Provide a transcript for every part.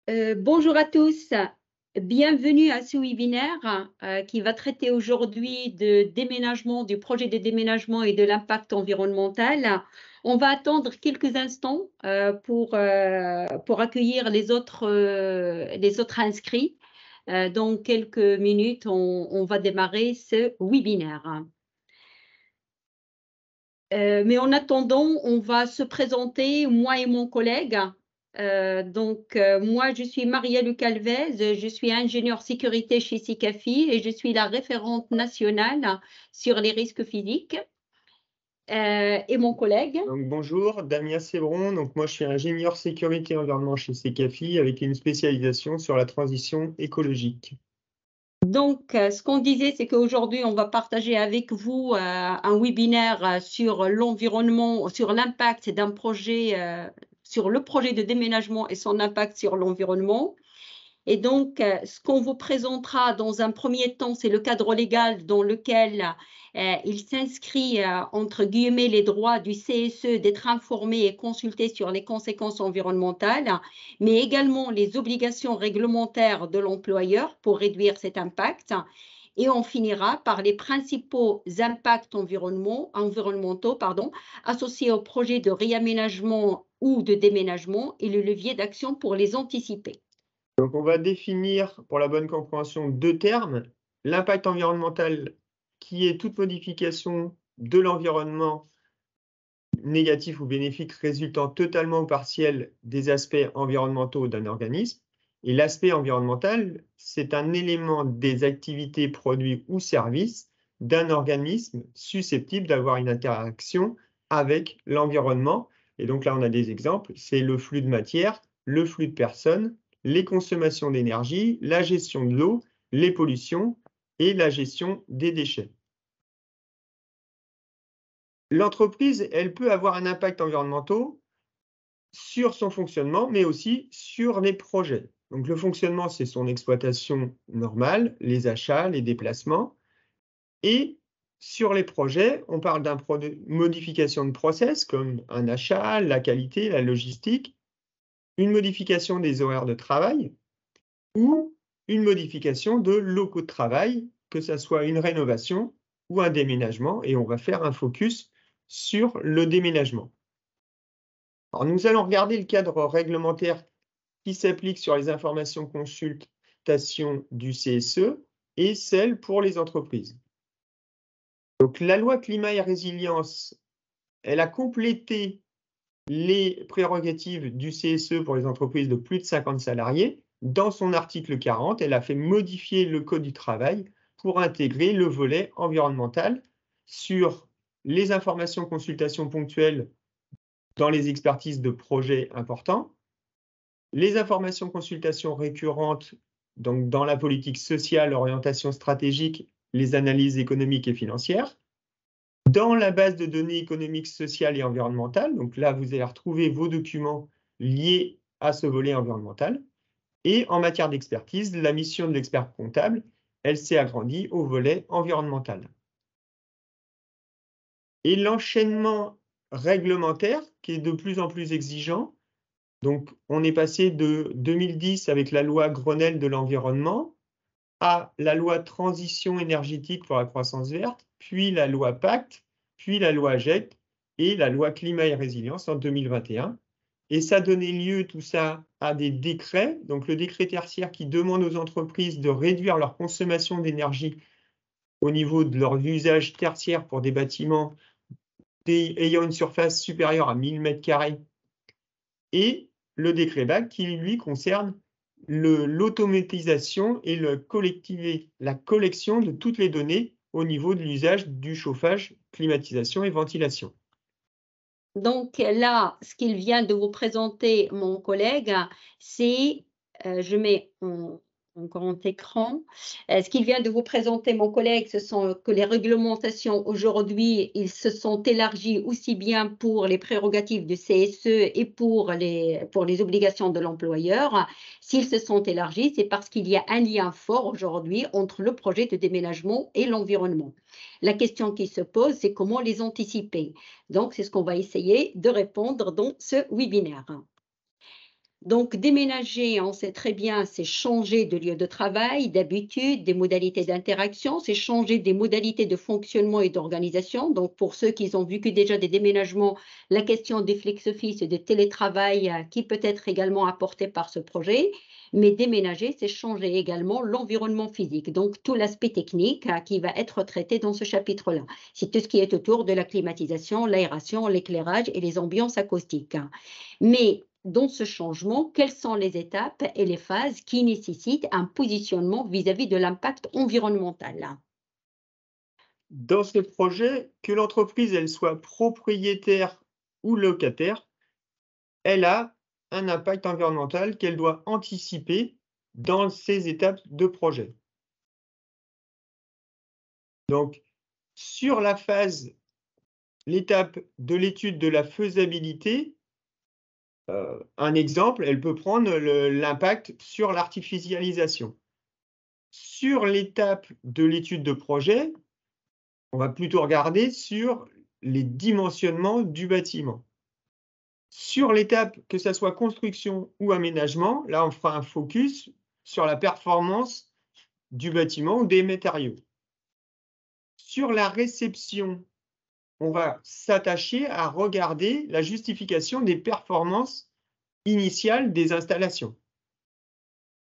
Bonjour à tous, bienvenue à ce webinaire qui va traiter aujourd'hui de déménagement, du projet de déménagement et de l'impact environnemental. On va attendre quelques instants pour accueillir les autres inscrits. Dans quelques minutes, on va démarrer ce webinaire. Mais en attendant, on va se présenter, moi et mon collègue. Moi, je suis Maria-Luc Alvez, je suis ingénieure sécurité chez SICAFI et je suis la référente nationale sur les risques physiques. Et mon collègue. Donc, bonjour, Damien Sébron. Donc, moi, je suis ingénieur sécurité et environnement chez SECAFI avec une spécialisation sur la transition écologique. Ce qu'on disait, c'est qu'aujourd'hui, on va partager avec vous un webinaire sur l'environnement, sur l'impact d'un projet, sur le projet de déménagement et son impact sur l'environnement. Et donc, ce qu'on vous présentera dans un premier temps, c'est le cadre légal dans lequel il s'inscrit, entre guillemets, les droits du CSE d'être informé et consulté sur les conséquences environnementales, mais également les obligations réglementaires de l'employeur pour réduire cet impact. Et on finira par les principaux impacts environnementaux associés au projet de réaménagement ou de déménagement et le levier d'action pour les anticiper. Donc, on va définir, pour la bonne compréhension, deux termes. L'impact environnemental, qui est toute modification de l'environnement négatif ou bénéfique résultant totalement ou partiel des aspects environnementaux d'un organisme. Et l'aspect environnemental, c'est un élément des activités, produits ou services d'un organisme susceptible d'avoir une interaction avec l'environnement. Et donc là, on a des exemples, c'est le flux de matière, le flux de personnes, les consommations d'énergie, la gestion de l'eau, les pollutions et la gestion des déchets. L'entreprise, elle peut avoir un impact environnemental sur son fonctionnement, mais aussi sur les projets. Donc le fonctionnement, c'est son exploitation normale, les achats, les déplacements. Et sur les projets, on parle d'une modification de process comme un achat, la qualité, la logistique, une modification des horaires de travail ou une modification de locaux de travail, que ce soit une rénovation ou un déménagement. Et on va faire un focus sur le déménagement. Alors, nous allons regarder le cadre réglementaire qui s'applique sur les informations consultation du CSE et celle pour les entreprises. Donc, la loi climat et résilience, elle a complété les prérogatives du CSE pour les entreprises de plus de 50 salariés. Dans son article 40, elle a fait modifier le Code du travail pour intégrer le volet environnemental sur les informations consultation ponctuelles dans les expertises de projets importants, les informations consultation récurrentes donc dans la politique sociale, orientation stratégique, les analyses économiques et financières, dans la base de données économiques, sociales et environnementales, donc là vous allez retrouver vos documents liés à ce volet environnemental, et en matière d'expertise, la mission de l'expert comptable, elle s'est agrandie au volet environnemental. Et l'enchaînement réglementaire qui est de plus en plus exigeant. Donc, on est passé de 2010 avec la loi Grenelle de l'environnement à la loi Transition énergétique pour la croissance verte, puis la loi Pacte, puis la loi AGEC et la loi Climat et résilience en 2021. Et ça donnait lieu, tout ça, à des décrets. Donc, le décret tertiaire qui demande aux entreprises de réduire leur consommation d'énergie au niveau de leur usage tertiaire pour des bâtiments ayant une surface supérieure à 1000 m², et le décret BAC qui, lui, concerne l'automatisation et la collection de toutes les données au niveau de l'usage du chauffage, climatisation et ventilation. Donc là, ce qu'il vient de vous présenter mon collègue, c'est, je mets en grand écran. Ce qu'il vient de vous présenter mon collègue, ce sont que les réglementations aujourd'hui, ils se sont élargis aussi bien pour les prérogatives du CSE et pour les obligations de l'employeur. S'ils se sont élargis, c'est parce qu'il y a un lien fort aujourd'hui entre le projet de déménagement et l'environnement. La question qui se pose, c'est comment les anticiper. Donc, c'est ce qu'on va essayer de répondre dans ce webinaire. Donc, déménager, on sait très bien, c'est changer de lieu de travail, d'habitude, des modalités d'interaction, c'est changer des modalités de fonctionnement et d'organisation. Donc, pour ceux qui ont vécu déjà des déménagements, la question des flex-office et de télétravail qui peut être également apportée par ce projet. Mais déménager, c'est changer également l'environnement physique. Donc, tout l'aspect technique qui va être traité dans ce chapitre-là. C'est tout ce qui est autour de la climatisation, l'aération, l'éclairage et les ambiances acoustiques. Mais dans ce changement, quelles sont les étapes et les phases qui nécessitent un positionnement vis-à-vis de l'impact environnemental? Dans ce projet, que l'entreprise elle soit propriétaire ou locataire, elle a un impact environnemental qu'elle doit anticiper dans ses étapes de projet. Donc, sur la phase, l'étape de l'étude de la faisabilité, un exemple, elle peut prendre l'impact sur l'artificialisation. Sur l'étape de l'étude de projet, on va plutôt regarder sur les dimensionnements du bâtiment. Sur l'étape, que ça soit construction ou aménagement, là, on fera un focus sur la performance du bâtiment ou des matériaux. Sur la réception, on va s'attacher à regarder la justification des performances initiales des installations.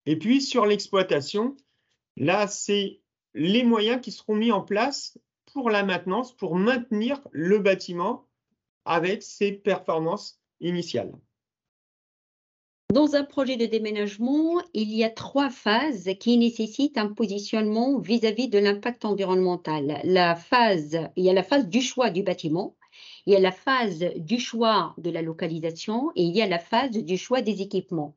Et puis, sur l'exploitation, là, c'est les moyens qui seront mis en place pour la maintenance, pour maintenir le bâtiment avec ses performances initiales. Dans un projet de déménagement, il y a 3 phases qui nécessitent un positionnement vis-à-vis de l'impact environnemental. Il y a la phase du choix du bâtiment, il y a la phase du choix de la localisation et il y a la phase du choix des équipements.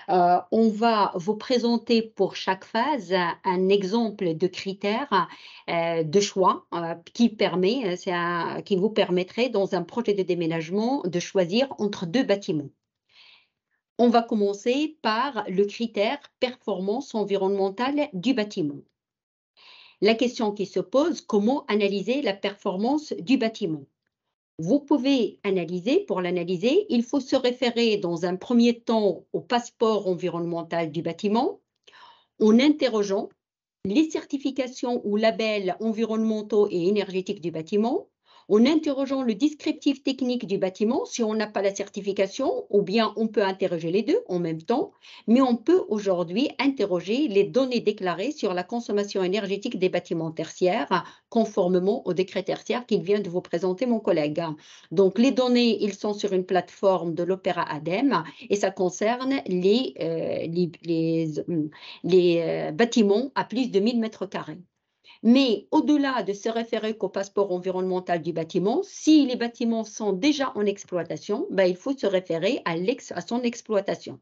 On va vous présenter pour chaque phase un exemple de critères de choix qui vous permettrait dans un projet de déménagement de choisir entre 2 bâtiments. On va commencer par le critère performance environnementale du bâtiment. La question qui se pose, comment analyser la performance du bâtiment? Vous pouvez analyser, pour l'analyser, il faut se référer dans un premier temps au passeport environnemental du bâtiment en interrogeant les certifications ou labels environnementaux et énergétiques du bâtiment, en interrogeant le descriptif technique du bâtiment, si on n'a pas la certification, ou bien on peut interroger les deux en même temps, mais on peut aujourd'hui interroger les données déclarées sur la consommation énergétique des bâtiments tertiaires, conformément au décret tertiaire qu'il vient de vous présenter mon collègue. Donc les données, ils sont sur une plateforme de l'Opéra ADEME et ça concerne les bâtiments à plus de 1000 mètres carrés. Mais au-delà de se référer qu'au passeport environnemental du bâtiment, si les bâtiments sont déjà en exploitation, ben, il faut se référer à son exploitation.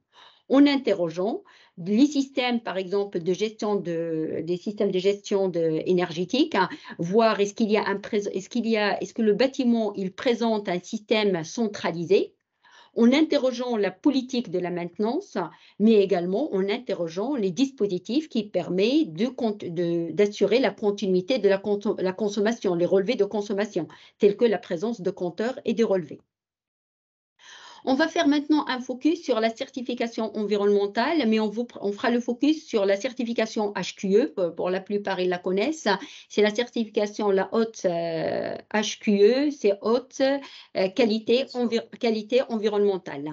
En interrogeant les systèmes, par exemple, des systèmes de gestion énergétique, voir est-ce que le bâtiment il présente un système centralisé en interrogeant la politique de la maintenance, mais également en interrogeant les dispositifs qui permettent d'assurer la continuité de la consommation, les relevés de consommation, tels que la présence de compteurs et de relevés. On va faire maintenant un focus sur la certification environnementale, mais on fera le focus sur la certification HQE, pour la plupart ils la connaissent. C'est la certification, la haute HQE, c'est haute qualité environnementale.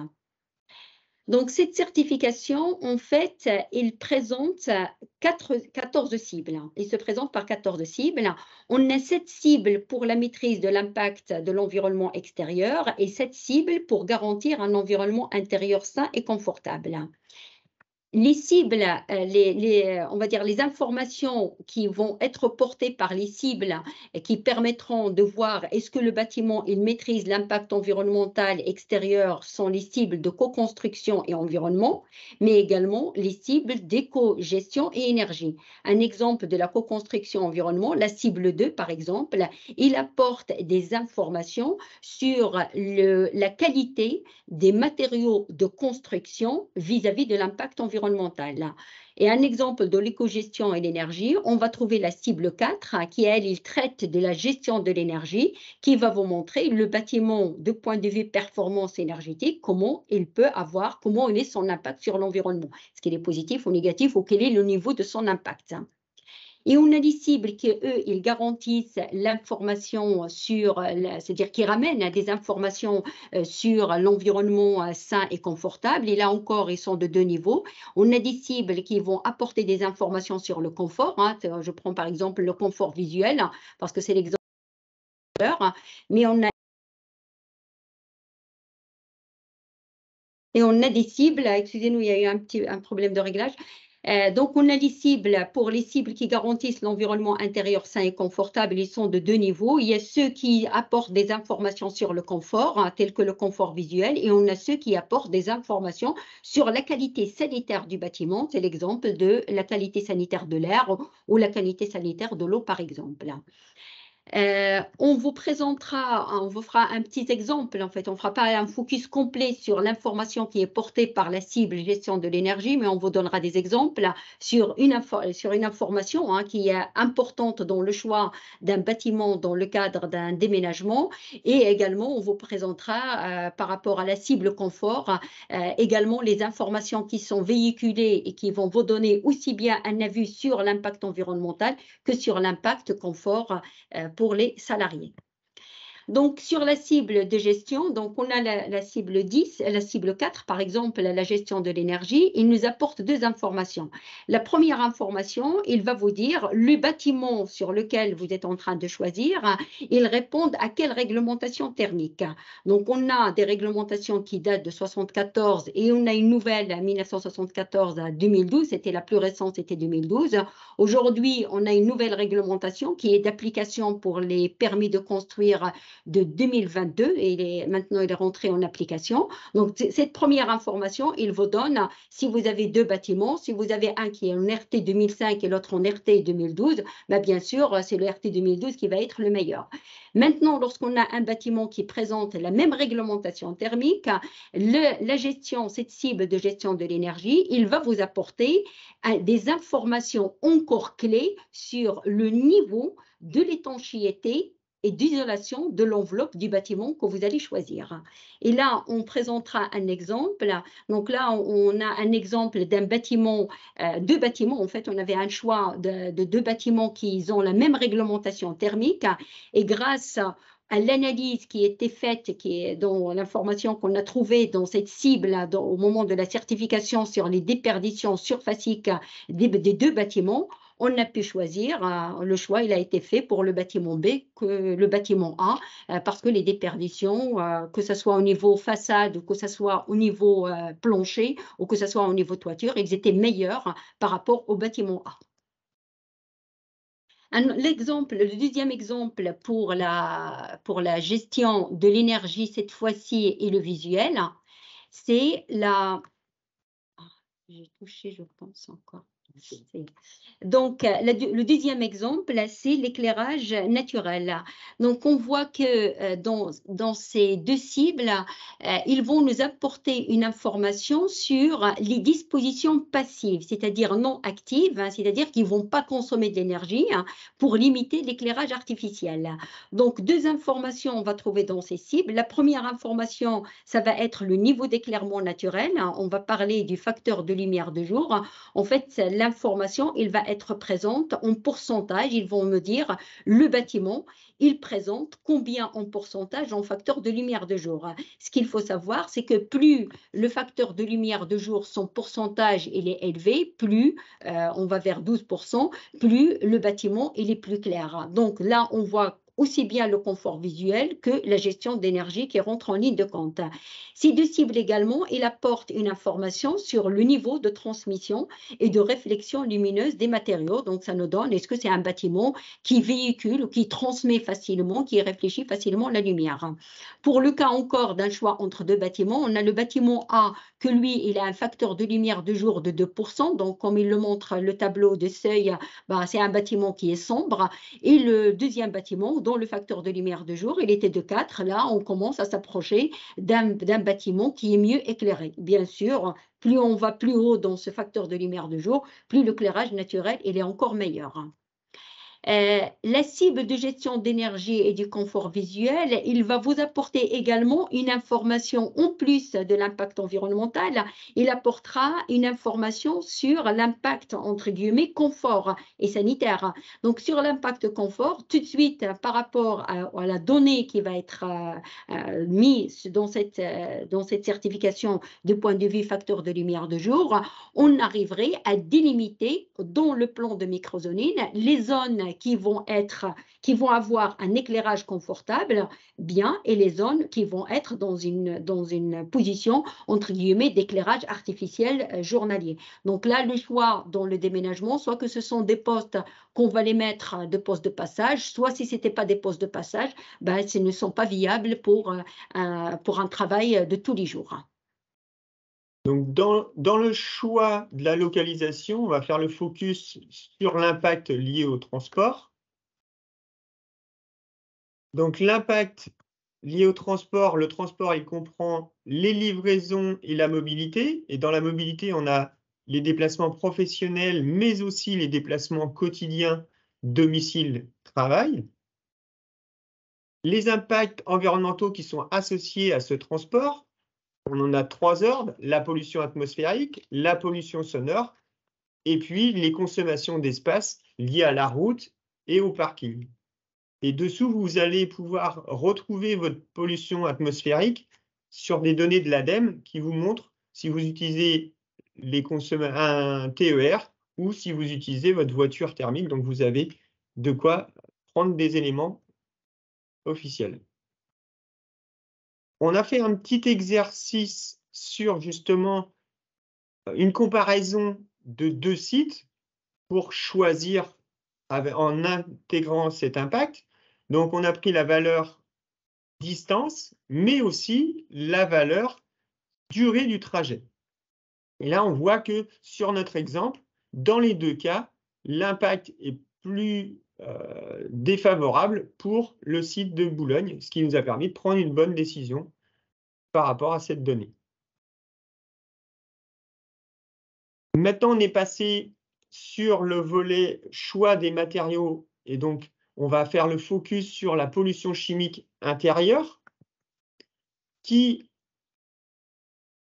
Donc, cette certification, en fait, il présente 14 cibles. Il se présente par 14 cibles. On a 7 cibles pour la maîtrise de l'impact de l'environnement extérieur et 7 cibles pour garantir un environnement intérieur sain et confortable. Les cibles, on va dire les informations qui vont être portées par les cibles et qui permettront de voir est-ce que le bâtiment il maîtrise l'impact environnemental extérieur sont les cibles de co-construction et environnement, mais également les cibles d'éco-gestion et énergie. Un exemple de la co-construction environnement, la cible 2 par exemple, il apporte des informations sur la qualité des matériaux de construction vis-à-vis de l'impact environnemental. environnementale. Et un exemple de l'éco-gestion et l'énergie, on va trouver la cible 4, qui, elle, il traite de la gestion de l'énergie, qui va vous montrer le bâtiment de point de vue performance énergétique, comment il est son impact sur l'environnement. Est-ce qu'il est positif ou négatif ou quel est le niveau de son impact. Et on a des cibles qui, eux, ils garantissent l'information sur, c'est-à-dire qu'ils ramènent des informations sur l'environnement sain et confortable. Et là encore, ils sont de 2 niveaux. On a des cibles qui vont apporter des informations sur le confort. Je prends par exemple le confort visuel, parce que c'est l'exemple. Mais on a des cibles, excusez-nous, il y a eu un problème de réglage. Donc, on a des cibles, pour les cibles qui garantissent l'environnement intérieur sain et confortable, ils sont de 2 niveaux. Il y a ceux qui apportent des informations sur le confort, tels que le confort visuel, et on a ceux qui apportent des informations sur la qualité sanitaire du bâtiment. C'est l'exemple de la qualité sanitaire de l'air ou la qualité sanitaire de l'eau, par exemple. On vous fera un petit exemple, en fait. On ne fera pas un focus complet sur l'information qui est portée par la cible gestion de l'énergie, mais on vous donnera des exemples sur une information qui est importante dans le choix d'un bâtiment dans le cadre d'un déménagement. Et également, on vous présentera, par rapport à la cible confort, également les informations qui sont véhiculées et qui vont vous donner aussi bien un avis sur l'impact environnemental que sur l'impact confort pour les salariés. Donc, sur la cible de gestion, donc on a la cible 10, la cible 4, par exemple, la gestion de l'énergie. Il nous apporte 2 informations. La première information, il va vous dire le bâtiment sur lequel vous êtes en train de choisir, il répond à quelle réglementation thermique. Donc, on a des réglementations qui datent de 1974 et on a une nouvelle à 1974 à 2012. C'était la plus récente, c'était 2012. Aujourd'hui, on a une nouvelle réglementation qui est d'application pour les permis de construire de 2022 et maintenant il est rentré en application. Donc, cette première information, il vous donne, si vous avez 2 bâtiments, si vous avez un qui est en RT 2005 et l'autre en RT 2012, bien sûr, c'est le RT 2012 qui va être le meilleur. Maintenant, lorsqu'on a un bâtiment qui présente la même réglementation thermique, cette cible de gestion de l'énergie, il va vous apporter des informations encore clés sur le niveau de l'étanchéité et d'isolation de l'enveloppe du bâtiment que vous allez choisir. Et là, on présentera un exemple. Donc là, on a un exemple d'un bâtiment, 2 bâtiments. En fait, on avait un choix de 2 bâtiments qui ont la même réglementation thermique. Et grâce à l'analyse qui a été faite, qui est dans l'information qu'on a trouvée dans cette cible au moment de la certification sur les déperditions surfaciques des 2 bâtiments, on a pu choisir, le choix il a été fait pour le bâtiment B que le bâtiment A, parce que les déperditions, que ce soit au niveau façade, ou que ce soit au niveau plancher, ou que ce soit au niveau toiture, ils étaient meilleurs par rapport au bâtiment A. Le deuxième exemple pour la gestion de l'énergie, cette fois-ci, et le visuel, c'est la... J'ai touché, je pense, encore. Donc, le deuxième exemple, c'est l'éclairage naturel. Donc, on voit que dans ces 2 cibles, ils vont nous apporter une information sur les dispositions passives, c'est-à-dire non actives, c'est-à-dire qu'ils ne vont pas consommer de l'énergie pour limiter l'éclairage artificiel. Donc, 2 informations on va trouver dans ces cibles. La première information, ça va être le niveau d'éclairement naturel. On va parler du facteur de lumière de jour. En fait, l'information, il va être présente en pourcentage. Ils vont me dire, le bâtiment, il présente combien en pourcentage en facteur de lumière de jour. Ce qu'il faut savoir, c'est que plus le facteur de lumière de jour, son pourcentage, il est élevé, plus on va vers 12%, plus le bâtiment, il est plus clair. Donc là, on voit aussi bien le confort visuel que la gestion d'énergie qui rentre en ligne de compte. Ces 2 cibles également, il apporte une information sur le niveau de transmission et de réflexion lumineuse des matériaux. Donc, ça nous donne, est-ce que c'est un bâtiment qui véhicule ou qui transmet facilement, qui réfléchit facilement la lumière. Pour le cas encore d'un choix entre 2 bâtiments, on a le bâtiment A, que lui, il a un facteur de lumière de jour de 2%. Donc, comme il le montre le tableau de seuil, c'est un bâtiment qui est sombre. Et le deuxième bâtiment, dans le facteur de lumière de jour, il était de 4. Là, on commence à s'approcher d'un bâtiment qui est mieux éclairé. Bien sûr, plus on va plus haut dans ce facteur de lumière de jour, plus l'éclairage naturel il est encore meilleur. La cible de gestion d'énergie et du confort visuel, il va vous apporter également une information en plus de l'impact environnemental. Il apportera une information sur l'impact, entre guillemets, confort et sanitaire. Donc, sur l'impact confort, tout de suite, par rapport à la donnée qui va être mise dans cette certification du point de vue facteur de lumière de jour, on arriverait à délimiter dans le plan de microzoning les zones qui vont avoir un éclairage confortable, bien, et les zones qui vont être dans une position, entre guillemets, d'éclairage artificiel journalier. Donc là, le choix dans le déménagement, soit que ce sont des postes qu'on va les mettre de postes de passage, soit si ce n'était pas des postes de passage, ben, ce ne sont pas viables pour un travail de tous les jours. Donc, dans le choix de la localisation, on va faire le focus sur l'impact lié au transport. Donc, l'impact lié au transport, le transport, il comprend les livraisons et la mobilité. Et dans la mobilité, on a les déplacements professionnels, mais aussi les déplacements quotidiens, domicile-travail. Les impacts environnementaux qui sont associés à ce transport, on en a 3 ordres, la pollution atmosphérique, la pollution sonore, et puis les consommations d'espace liées à la route et au parking. Et dessous, vous allez pouvoir retrouver votre pollution atmosphérique sur des données de l'ADEME qui vous montrent si vous utilisez un TER ou si vous utilisez votre voiture thermique. Donc, vous avez de quoi prendre des éléments officiels. On a fait un petit exercice sur justement une comparaison de 2 sites pour choisir en intégrant cet impact. Donc, on a pris la valeur distance, mais aussi la valeur durée du trajet. Et là, on voit que sur notre exemple, dans les 2 cas, l'impact est plus défavorable pour le site de Boulogne, ce qui nous a permis de prendre une bonne décision par rapport à cette donnée. Maintenant, on est passé sur le volet choix des matériaux et donc on va faire le focus sur la pollution chimique intérieure qui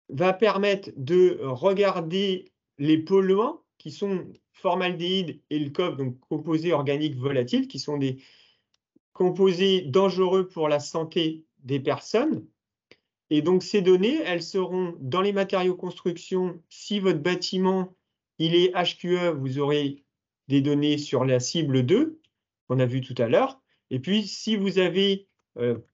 va permettre de regarder les polluants qui sont formaldéhyde et le COV, donc composés organiques volatiles, qui sont des composés dangereux pour la santé des personnes. Et donc, ces données, elles seront dans les matériaux construction. Si votre bâtiment, il est HQE, vous aurez des données sur la cible 2, qu'on a vu tout à l'heure. Et puis, si vous avez,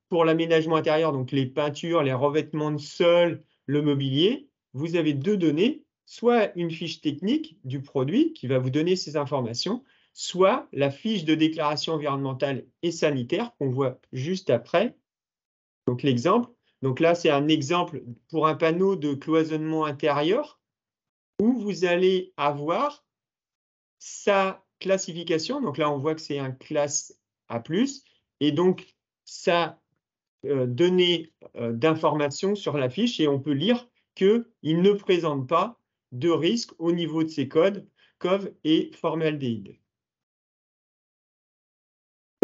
pour l'aménagement intérieur, donc les peintures, les revêtements de sol, le mobilier, vous avez 2 données, soit une fiche technique du produit qui va vous donner ces informations, soit la fiche de déclaration environnementale et sanitaire qu'on voit juste après. Donc, l'exemple. Donc là, c'est un exemple pour un panneau de cloisonnement intérieur où vous allez avoir sa classification. Donc là, on voit que c'est un classe A+, et donc sa donnée d'information sur la fiche, et on peut lire qu'il ne présente pas de risque au niveau de ses codes, COV et formaldéhyde.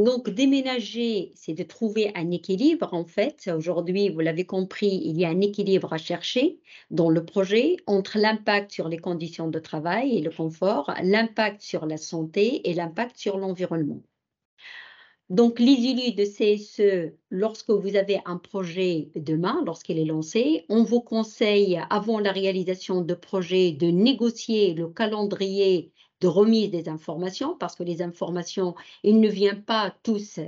Donc, déménager, c'est de trouver un équilibre, en fait. Aujourd'hui, vous l'avez compris, il y a un équilibre à chercher dans le projet entre l'impact sur les conditions de travail et le confort, l'impact sur la santé et l'impact sur l'environnement. Donc, les élus de CSE, lorsque vous avez un projet demain, lorsqu'il est lancé, on vous conseille, avant la réalisation de projet, de négocier le calendrier de remise des informations, parce que les informations, ils ne viennent pas tous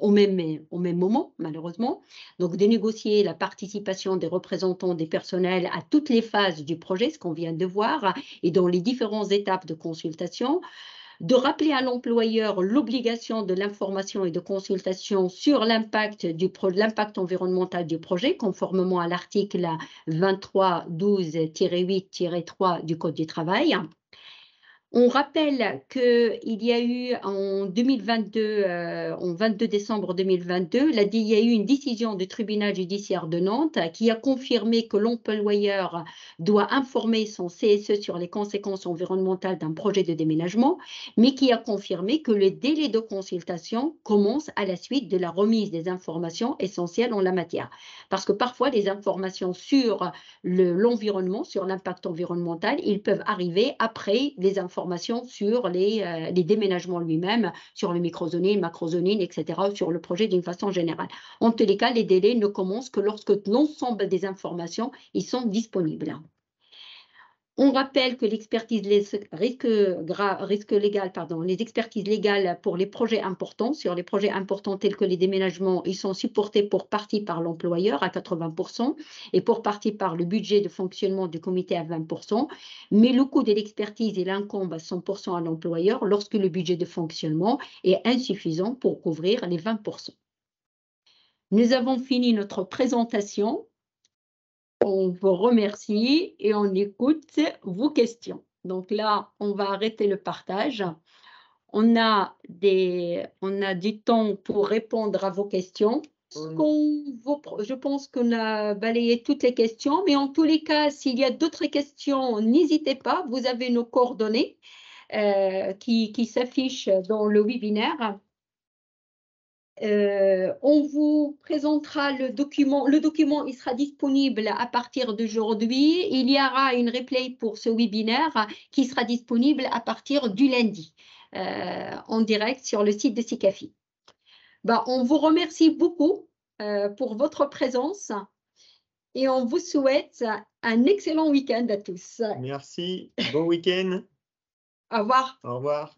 au même moment, malheureusement. Donc, de négocier la participation des représentants des personnels à toutes les phases du projet, ce qu'on vient de voir, et dans les différentes étapes de consultation. De rappeler à l'employeur l'obligation de l'information et de consultation sur l'impact environnemental du projet, conformément à l'article 2312-8-3 du Code du travail. On rappelle qu'il y a eu en 2022, en 22 décembre 2022, il y a eu une décision du tribunal judiciaire de Nantes qui a confirmé que l'employeur doit informer son CSE sur les conséquences environnementales d'un projet de déménagement, mais qui a confirmé que le délai de consultation commence à la suite de la remise des informations essentielles en la matière. Parce que parfois, les informations sur l'environnement, sur l'impact environnemental, ils peuvent arriver après les informations sur les déménagements lui-même, sur le microzoning, macrozoning, etc., sur le projet d'une façon générale. En tous les cas, les délais ne commencent que lorsque l'ensemble des informations ils sont disponibles. On rappelle que l'expertise risque légal, pardon, les expertises légales pour les projets importants, sur les projets importants tels que les déménagements, ils sont supportés pour partie par l'employeur à 80% et pour partie par le budget de fonctionnement du comité à 20%. Mais le coût de l'expertise, il incombe à 100% à l'employeur lorsque le budget de fonctionnement est insuffisant pour couvrir les 20%. Nous avons fini notre présentation. On vous remercie et on écoute vos questions. Donc là, on va arrêter le partage. On a du temps pour répondre à vos questions. Je pense qu'on a balayé toutes les questions, mais en tous les cas, s'il y a d'autres questions, n'hésitez pas. Vous avez nos coordonnées qui s'affichent dans le webinaire. On vous présentera le document. Le document, il sera disponible à partir d'aujourd'hui. Il y aura une replay pour ce webinaire qui sera disponible à partir du lundi en direct sur le site de SICAFI. On vous remercie beaucoup pour votre présence et on vous souhaite un excellent week-end à tous. Merci. Bon week-end. Au revoir. Au revoir.